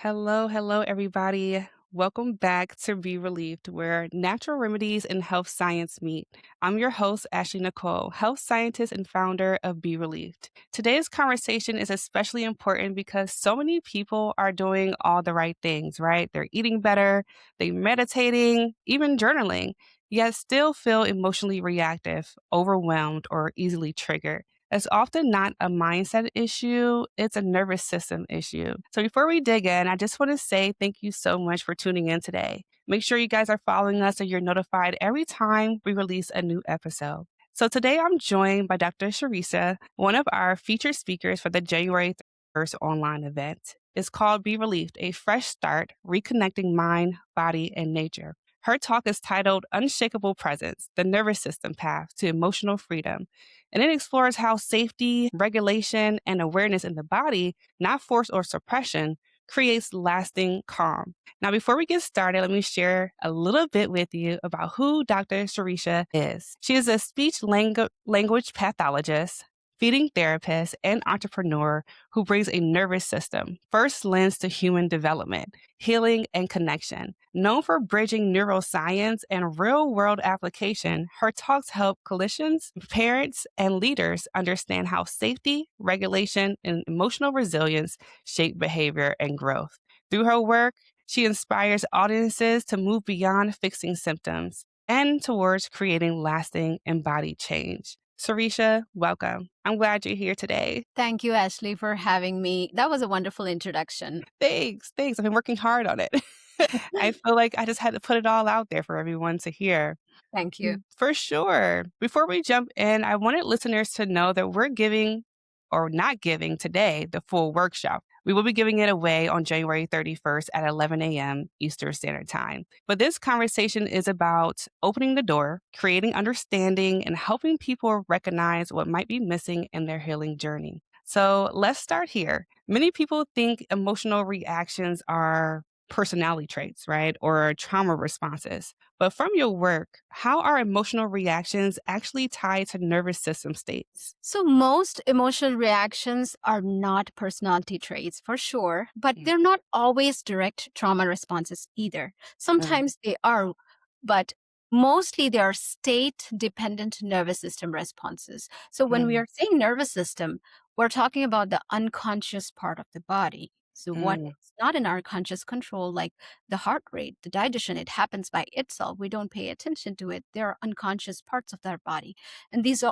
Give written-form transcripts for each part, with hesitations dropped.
Hello, everybody. Welcome back to Be Relieved, where natural remedies and health science meet. I'm your host, Ashley Nicole, health scientist and founder of Be Relieved. Today's conversation is especially important because so many people are doing all the right things, right? They're eating better, they're meditating, even journaling, yet still feel emotionally reactive, overwhelmed, or easily triggered. It's often not a mindset issue, it's a nervous system issue. So before we dig in, I just want to say thank you so much for tuning in today. Make sure you guys are following us so you're notified every time we release a new episode. So today I'm joined by Dr. Sirisha, one of our featured speakers for the January 1st online event. It's called Be Relieved, a fresh start, reconnecting mind, body, and nature. Her talk is titled Unshakable Presence, the Nervous System Path to Emotional Freedom. And it explores how safety, regulation, and awareness in the body, not force or suppression, creates lasting calm. Now, before we get started, let me share a little bit with you about who Dr. Sirisha is. She is a speech language pathologist, feeding therapist, and entrepreneur who brings a nervous system first lens to human development, healing, and connection. Known for bridging neuroscience and real world application, her talks help clinicians, parents, and leaders understand how safety, regulation, and emotional resilience shape behavior and growth. Through her work, she inspires audiences to move beyond fixing symptoms and towards creating lasting embodied change. Sarisha, welcome. I'm glad you're here today. Thank you, Ashley, for having me. That was a wonderful introduction. Thanks. I've been working hard on it. I feel like I just had to put it all out there for everyone to hear. Thank you. For sure. Before we jump in, I wanted listeners to know that we're giving or not giving today the full workshop. We will be giving it away on January 31st at 11 a.m. Eastern Standard Time. But this conversation is about opening the door, creating understanding, and helping people recognize what might be missing in their healing journey. So let's start here. Many people think emotional reactions are personality traits, right? Or trauma responses. But from your work, how are emotional reactions actually tied to nervous system states? So, most emotional reactions are not personality traits for sure, but Mm, they're not always direct trauma responses either. mm, Sometimes they are, but mostly they are state dependent nervous system responses. So, when we mm, are saying nervous system, we're talking about the unconscious part of the body. So, what mm, is not in our conscious control, like the heart rate, the digestion, it happens by itself. We don't pay attention to it. There are unconscious parts of our body. And these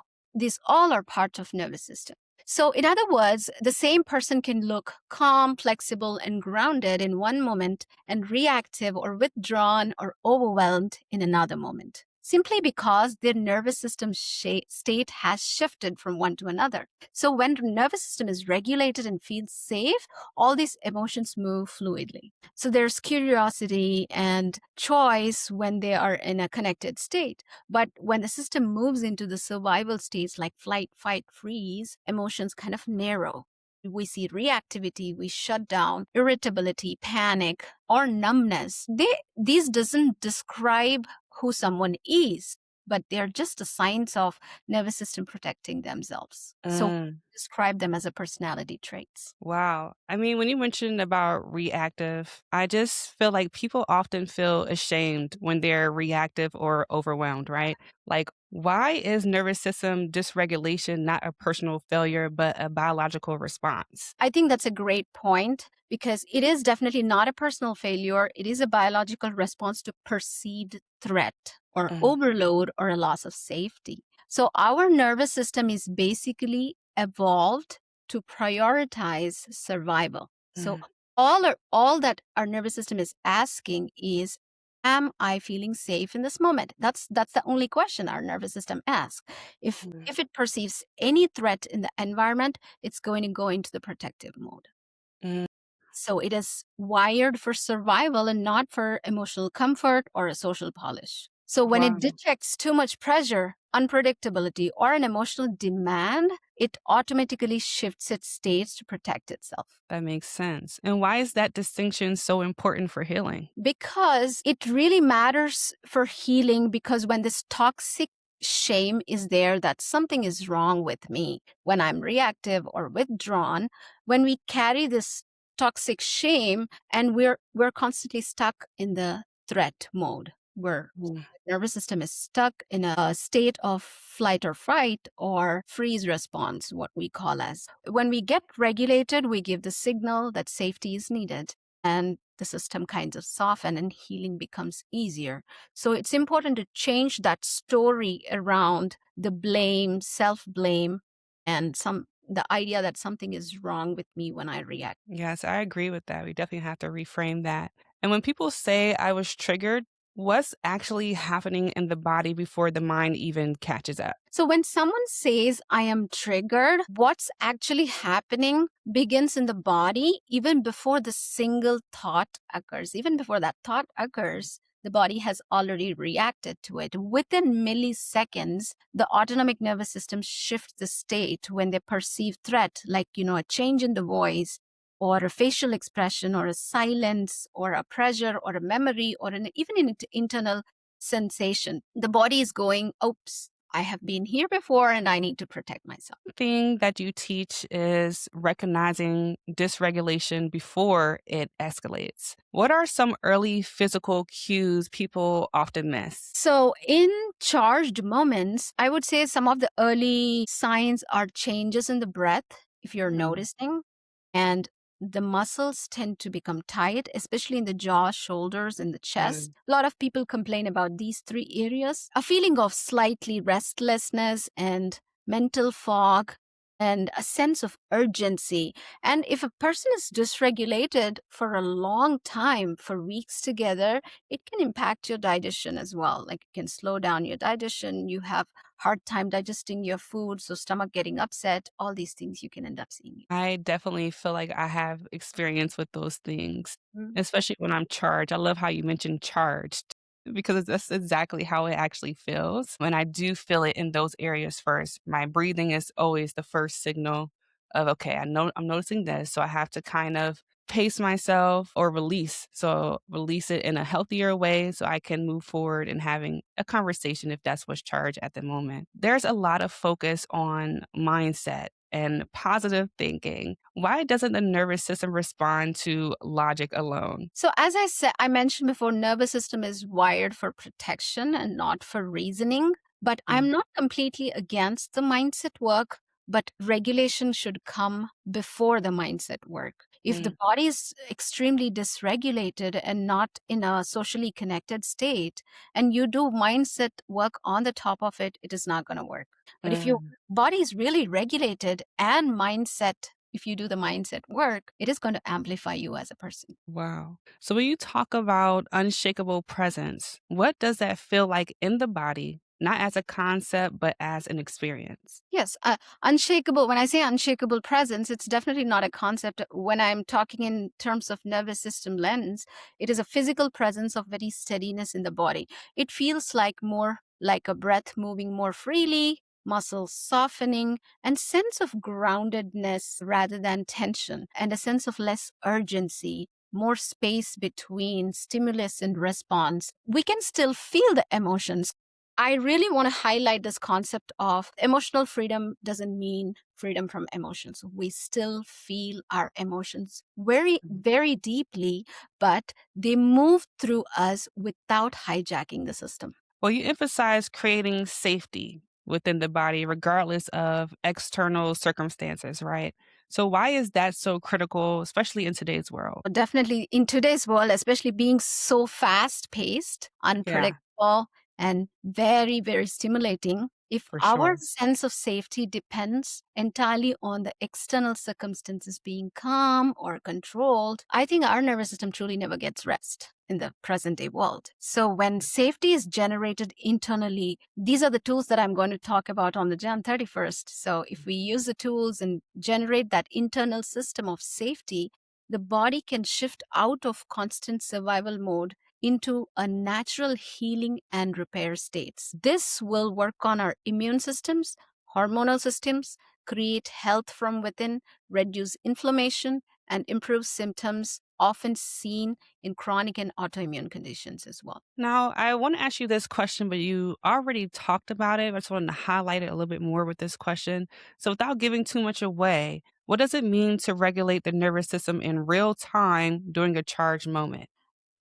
all are parts of nervous system. So in other words, the same person can look calm, flexible, and grounded in one moment and reactive or withdrawn or overwhelmed in another moment, simply because their nervous system state has shifted from one to another. So when the nervous system is regulated and feels safe, all these emotions move fluidly. So there's curiosity and choice when they are in a connected state. But when the system moves into the survival states like flight, fight, freeze, emotions kind of narrow. We see reactivity, we shut down, irritability, panic, or numbness. These doesn't describe who someone is, but they're just the signs of nervous system protecting themselves. So mm. describe them as a personality traits. Wow. I mean, when you mentioned about reactive, I just feel like people often feel ashamed when they're reactive or overwhelmed, right? Like, why is nervous system dysregulation not a personal failure, but a biological response? I think that's a great point because it is definitely not a personal failure. It is a biological response to perceived threat or Mm, overload or a loss of safety. So our nervous system is basically evolved to prioritize survival. So mm, all that our nervous system is asking is, am I feeling safe in this moment? That's the only question our nervous system asks. if mm, if it perceives any threat in the environment, it's going to go into the protective mode. mm. So it is wired for survival and not for emotional comfort or a social polish. So when it Wow. detects too much pressure, unpredictability, or an emotional demand, it automatically shifts its states to protect itself. That makes sense. And why is that distinction so important for healing? Because it really matters for healing, because when this toxic shame is there that something is wrong with me, when I'm reactive or withdrawn, when we carry this toxic shame, and we're constantly stuck in the threat mode. Where Mm. nervous system is stuck in a state of flight or fight or freeze response, what we call as. When we get regulated, we give the signal that safety is needed, and the system kind of soften and healing becomes easier. So it's important to change that story around the blame, self blame, and the idea that something is wrong with me when I react. Yes, I agree with that. We definitely have to reframe that. And when people say I was triggered, what's actually happening in the body before the mind even catches up? So when someone says, I am triggered, what's actually happening begins in the body even before the single thought occurs. Even before that thought occurs, the body has already reacted to it. Within milliseconds, the autonomic nervous system shifts the state when they perceive threat, like, a change in the voice or a facial expression or a silence or a pressure or a memory or even an internal sensation. The body is going, oops, I have been here before and I need to protect myself. Thing that you teach is recognizing dysregulation before it escalates. What are some early physical cues people often miss? So, in charged moments, I would say some of the early signs are changes in the breath, if you're Mm, noticing, and the muscles tend to become tight, especially in the jaw, shoulders, and the chest. mm. A lot of people complain about these three areas. A feeling of slightly restlessness and mental fog and a sense of urgency. And if a person is dysregulated for a long time, for weeks together, it can impact your digestion as well. Like it can slow down your digestion. You have hard time digesting your food, so stomach getting upset. All these things you can end up seeing. I definitely feel like I have experience with those things, Mm. especially when I'm charged. I love how you mentioned charged because that's exactly how it actually feels. When I do feel it in those areas first, my breathing is always the first signal of, okay, I know I'm noticing this. So I have to kind of pace myself or release. So release it in a healthier way so I can move forward and having a conversation if that's what's charged at the moment. There's a lot of focus on mindset and positive thinking. Why doesn't the nervous system respond to logic alone? So as I mentioned before, nervous system is wired for protection and not for reasoning. But Mm, I'm not completely against the mindset work, but regulation should come before the mindset work. If the mm, body is extremely dysregulated and not in a socially connected state, and you do mindset work on the top of it, it is not going to work. But if your mm. body is really regulated and mindset, if you do the mindset work, it is going to amplify you as a person. Wow. So when you talk about unshakable presence, what does that feel like in the body, not as a concept, but as an experience? Yes, unshakable. When I say unshakable presence, it's definitely not a concept. When I'm talking in terms of nervous system lens, it is a physical presence of very steadiness in the body. It feels like more like a breath moving more freely, muscles softening, and sense of groundedness rather than tension, and a sense of less urgency. More space between stimulus and response. We can still feel the emotions. I really want to highlight this concept of emotional freedom doesn't mean freedom from emotions. We still feel our emotions very, Mm. very deeply, but they move through us without hijacking the system. Well, you emphasize creating safety within the body, regardless of external circumstances, right? So, why is that so critical, especially in today's world? Definitely in today's world, especially being so fast paced, Yeah, unpredictable, and very, very stimulating, if for our sure. sense of safety depends entirely on the external circumstances being calm or controlled, I think our nervous system truly never gets rest in the present day world. So when safety is generated internally, these are the tools that I'm going to talk about on the Jan 31st. So if we use the tools and generate that internal system of safety, the body can shift out of constant survival mode into a natural healing and repair states. This will work on our immune systems, hormonal systems, create health from within, reduce inflammation, and improve symptoms often seen in chronic and autoimmune conditions as well. Now, I want to ask you this question, but you already talked about it. I just wanted to highlight it a little bit more with this question. So, without giving too much away, What does it mean to regulate the nervous system in real time during a charged moment?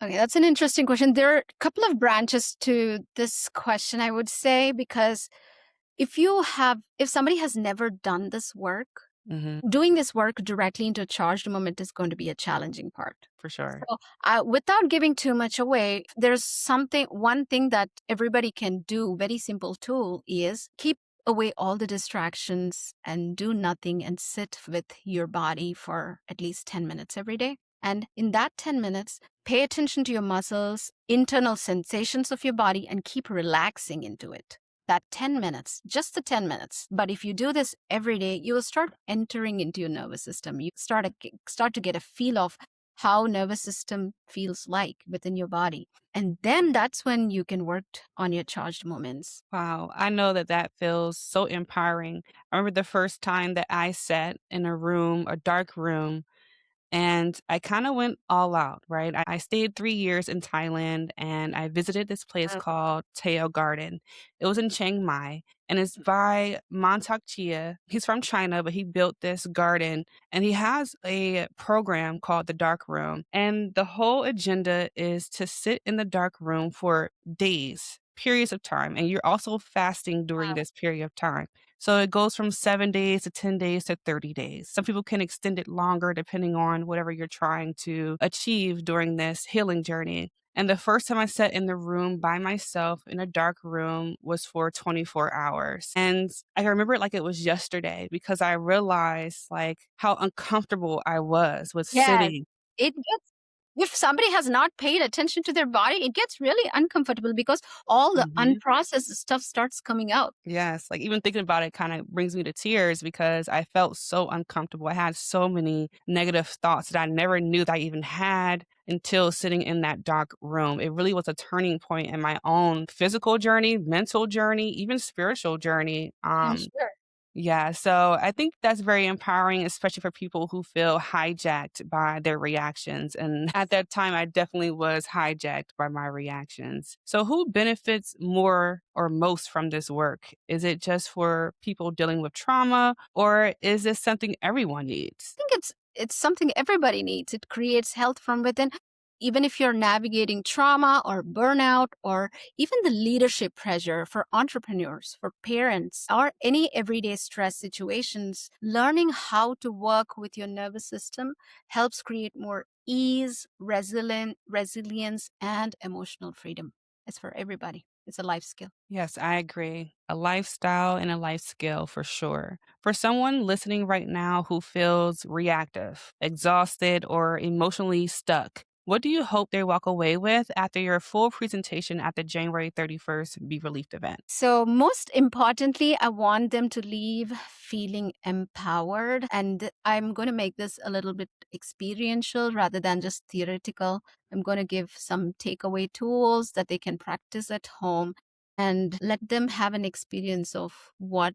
Okay, that's an interesting question. There are a couple of branches to this question, I would say, because if somebody has never done this work, Hmm. doing this work directly into a charged moment is going to be a challenging part. For sure. So, without giving too much away, one thing that everybody can do, very simple tool, is keep away all the distractions and do nothing and sit with your body for at least 10 minutes every day. And in that 10 minutes, pay attention to your muscles, internal sensations of your body, and keep relaxing into it. That 10 minutes, just the 10 minutes. But if you do this every day, you will start entering into your nervous system. You start to get a feel of how nervous system feels like within your body. And then that's when you can work on your charged moments. Wow, I know that that feels so empowering. I remember the first time that I sat in a room, a dark room, and I kind of went all out, right? I stayed 3 years in Thailand and I visited this place Uh, called Teo Garden. It was in Chiang Mai and it's by Montauk Chia. He's from China, but he built this garden and he has a program called the Dark Room. And the whole agenda is to sit in the dark room for days, periods of time. And you're also fasting during Wow. this period of time. So it goes from 7 days to 10 days to 30 days. Some people can extend it longer depending on whatever you're trying to achieve during this healing journey. And the first time I sat in the room by myself in a dark room was for 24 hours. And I remember it like it was yesterday because I realized like how uncomfortable I was with Yes. sitting. It gets if somebody has not paid attention to their body, it gets really uncomfortable because all the unprocessed stuff starts coming out. Yes, like, even thinking about it kinda brings me to tears because I felt so uncomfortable. I had so many negative thoughts that I never knew that I even had until sitting in that dark room. It really was a turning point in my own physical journey, mental journey, even spiritual journey. Yeah, sure. Yeah, so I think that's very empowering, especially for people who feel hijacked by their reactions. And at that time, I definitely was hijacked by my reactions. So, who benefits more or most from this work? Is it just for people dealing with trauma, or is this something everyone needs? Think it's something everybody needs. It creates health from within. Even if you're navigating trauma or burnout or even the leadership pressure for entrepreneurs, for parents, or any everyday stress situations, learning how to work with your nervous system helps create more ease, resilience, and emotional freedom. It's for everybody. It's a life skill. Yes, I agree. A lifestyle and a life skill for sure. For someone listening right now who feels reactive, exhausted, or emotionally stuck, what do you hope they walk away with after your full presentation at the January 31st Be Relieved event? So, most importantly, I want them to leave feeling empowered. And I'm going to make this a little bit experiential rather than just theoretical. I'm going to give some takeaway tools that they can practice at home and let them have an experience of what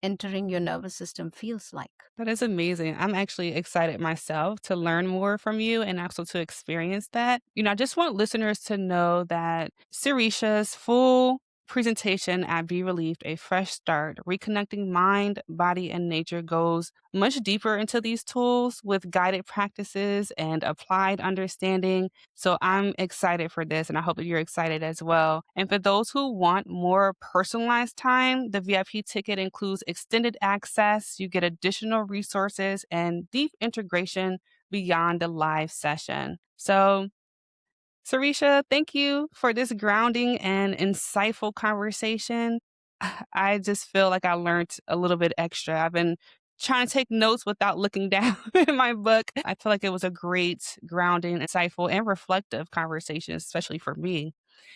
entering your nervous system feels like. That is amazing. I'm actually excited myself to learn more from you and also to experience that. I just want listeners to know that Sirisha's full presentation at Be Relieved, A Fresh Start, Reconnecting Mind, Body, and Nature goes much deeper into these tools with guided practices and applied understanding. So I'm excited for this and I hope that you're excited as well. And for those who want more personalized time, the VIP ticket includes extended access. You get additional resources and deep integration beyond the live session. So, Sarisha, thank you for this grounding and insightful conversation. I just feel like I learned a little bit extra. I've been trying to take notes without looking down in my book. I feel like it was a great, grounding, insightful, and reflective conversation, especially for me.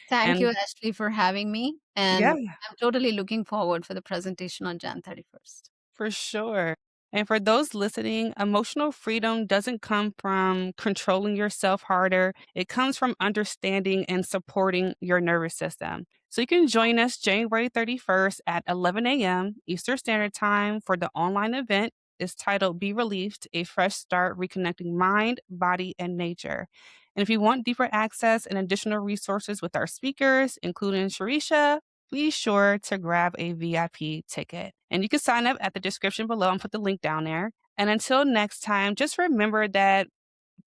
Thank you, And Ashley, for having me. yeah, And I'm totally looking forward for the presentation on Jan 31st. for sure. And for those listening, emotional freedom doesn't come from controlling yourself harder. It comes from understanding and supporting your nervous system. So you can join us January 31st at 11 a.m. Eastern Standard Time for the online event. It's titled Be Relieved, A Fresh Start Reconnecting Mind, Body, and Nature. And if you want deeper access and additional resources with our speakers, including Sharisha, be sure to grab a VIP ticket. And you can sign up at the description below and put the link down there. And until next time, just remember that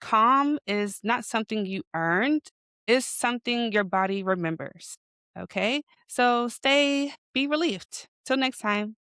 calm is not something you earned, it's something your body remembers. Okay? So be relieved. Till next time.